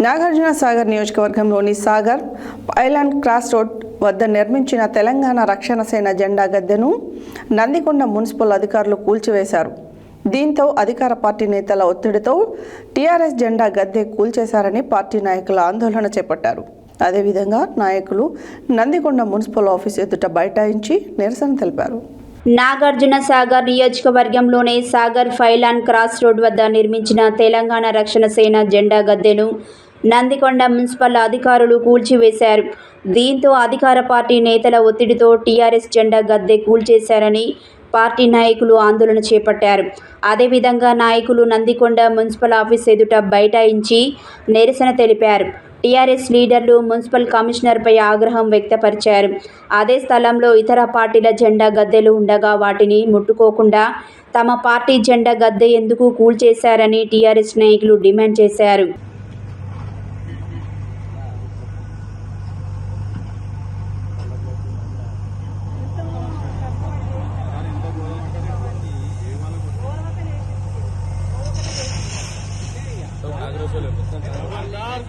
నాగార్జున సాగర్ నియోజకవర్గంలోని Sagar island cross road వద్ద నిర్మించిన తెలంగాణ రక్షణ సేన జెండా గద్దెను నందికొండ మున్సిపల్ అధికారులు కూల్చివేశారు. దీంతో అధికార పార్టీ నేతల ఒత్తిడితో టీఆర్ఎస్ జెండా గద్దె కూల్చేశారని పార్టీ నాయకులు ఆందోళన చేపట్టారు. అదేవిధంగా నాయకులు నందికొండ మున్సిపల్ ఆఫీస్ ఎదుట బైఠాయించి నిరసన తెలిపారు. నాగార్జున సాగర్ నియోజకవర్గంలోని సాగర్ ఫైలాన్ క్రాస్ రోడ్ వద్ద నిర్మించిన తెలంగాణ రక్షణ సేన జెండా గద్దెను నందికొండ మున్సిపల్ అధికారులు కూల్చివేశారు. దీంతో అధికార పార్టీ నేతల ఒత్తిడితో టీఆర్ఎస్ జెండా గద్దె కూల్చేశారని పార్టీ నాయకులు ఆందోళన చేపట్టారు. అదేవిధంగా నాయకులు నందికొండ మున్సిపల్ ఆఫీస్ ఎదుట బైఠాయించి నిరసన తెలిపారు. టీఆర్ఎస్ లీడర్లు మున్సిపల్ కమిషనర్పై ఆగ్రహం వ్యక్తపరిచారు. అదే స్థలంలో ఇతర పార్టీల జెండా గద్దెలు ఉండగా వాటిని ముట్టుకోకుండా తమ పార్టీ జెండా గద్దె ఎందుకు కూల్చేశారని టీఆర్ఎస్ నాయకులు డిమాండ్ చేశారు.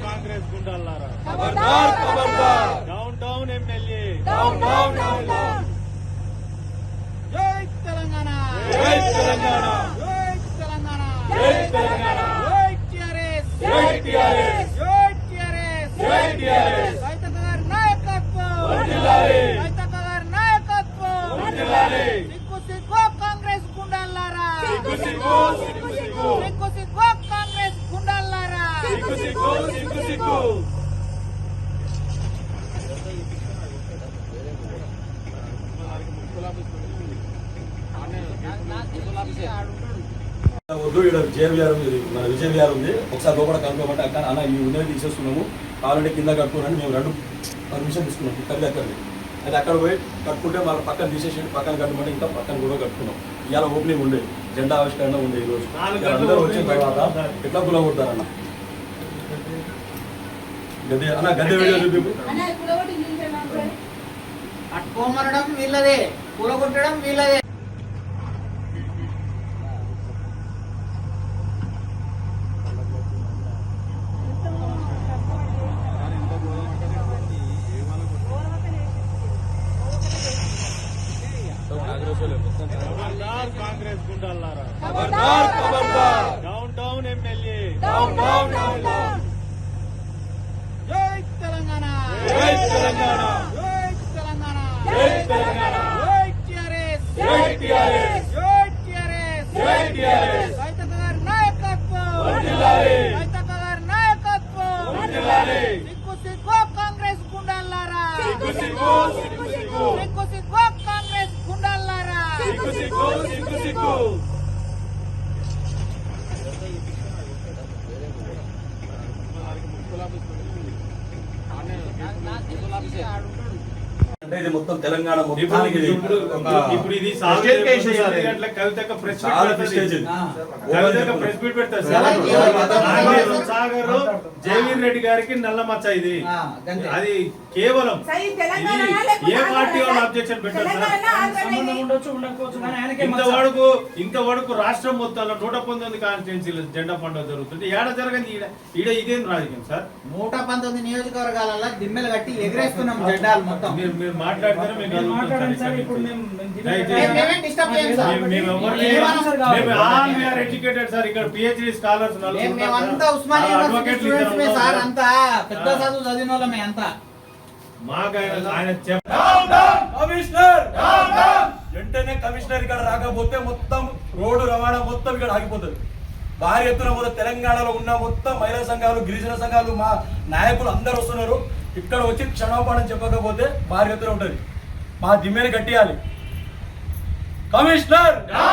కాంగ్రెస్ గుండాలారా ఖబర్దార్ ఖబర్దార్ down down MLA down down down జై తెలంగాణ జై తెలంగాణ జై తెలంగాణ జై తెలంగాణ జై టిఆర్ఎస్ జై టిఆర్ఎస్ జై టిఆర్ఎస్ జై టిఆర్ఎస్ రైతన్నగారి నాయకత్వం వర్ధిల్లాలి రైతన్నగారి నాయకత్వం వర్ధిల్లాలి సిగ్గు సిగ్గు కాంగ్రెస్ గుండాలారా సిగ్గు సిగ్గు సిగ్గు సిగ్గు సిగ్గు సిగ్గు కాంగ్రెస్ గుండాలారా సిగ్గు సిగ్గు సిగ్గు సిగ్గు వద్దు ఇక్కడ జేవిఆర్ ఉంది, మన విజయవిఆర్ ఉంది. ఒకసారి లోపల కనుక్కోమంటే అక్కడ అన్న ఈ ఉన్నది తీసేస్తున్నాము, కావాలంటే కింద కట్టుకోనని మేము రెండు పర్మిషన్ తీసుకున్నాం తల్లి అక్కడిని. అది అక్కడ పోయి కట్టుకుంటే మళ్ళీ పక్కన తీసేసి పక్కన కట్టమంటే ఇంకా పక్కన కూడా కట్టుకున్నాం. ఇవాళ ఓపెనింగ్ ఉండే, జెండా ఆవిష్కరణ ఉండే. ఈరోజు అందరూ వచ్చిన తర్వాత ఎట్లా కుల కొడతారన్న గద్దె అన్న గద్దె వీడియో చూపి అట్టుకోమనడం వీళ్ళదే, కూలగొట్టడం వీళ్ళదే. ఖబర్దార్ కాంగ్రెస్ గుండాలారా ఖబర్దార్ ఖబర్దార్ down down MLA down down down జై తెలంగాణ జై తెలంగాణ జై తెలంగాణ జై తెలంగాణ జై టిఆర్ఎస్ జై టిఆర్ఎస్ జై టిఆర్ఎస్ జై టిఆర్ఎస్ రైతన్నగారి నాయకత్వం వర్ధిల్లాలి రైతన్నగారి నాయకత్వం వర్ధిల్లాలి సిగ్గు సిగ్గు కాంగ్రెస్ గుండాలారా సిగ్గు సిగ్గు సిగ్గు సిగ్గు సిగ్గు సిగ్గు కాంగ్రెస్ గుండాలారా సిగ్గు సిగ్గు సిగ్గు సిగ్గు అంటే ఇది మొత్తం తెలంగాణ మొత్తానికి ఇప్పుడు ఇది కవితక ప్రెస్ మీట్ పెడతారు సాగర్ జయవీర్ రెడ్డి గారికి నల్ల మచ్చ ఇది. అది కేవలం ఏ పార్టీ వాళ్ళు అబ్జెక్షన్ పెట్టారు సార్. ఇంతవరకు రాష్ట్రం మొత్తంలో 119 కాన్స్టిట్యున్సీలు జెండా పండుగ జరుగుతుంది. ఏడ జరగని ఈడ ఇదేం రాజకీయం సార్? 119 నియోజకవర్గాలలో దిమ్మెలు కట్టి ఎగరేస్తున్నాం జెండాలు మొత్తం. మీరు మాట్లాడతారు, ఎడ్యుకేటెడ్ సార్. ఇక్కడ పిహెచ్డి స్కాలర్స్ మేమంతా ఉస్మానియా యూనివర్సిటీ స్టూడెంట్స్ సార్. అంతా పెద్ద చదువు చదివిన వాళ్ళమే అంతా. మాకు ఆయన వెంటనే కమిషనర్ ఇక్కడ రాకపోతే మొత్తం రోడ్డు రవాణా మొత్తం ఇక్కడ ఆగిపోతుంది. భారీ ఎత్తున మొత్తం తెలంగాణలో ఉన్న మొత్తం మహిళా సంఘాలు, గిరిజన సంఘాలు, మా నాయకులు అందరూ వస్తున్నారు. ఇక్కడ వచ్చి క్షమాపణ చెప్పకపోతే భారీ ఎత్తున ఉంటుంది. మా దిమ్మేని కట్టియాలి కమిషనర్.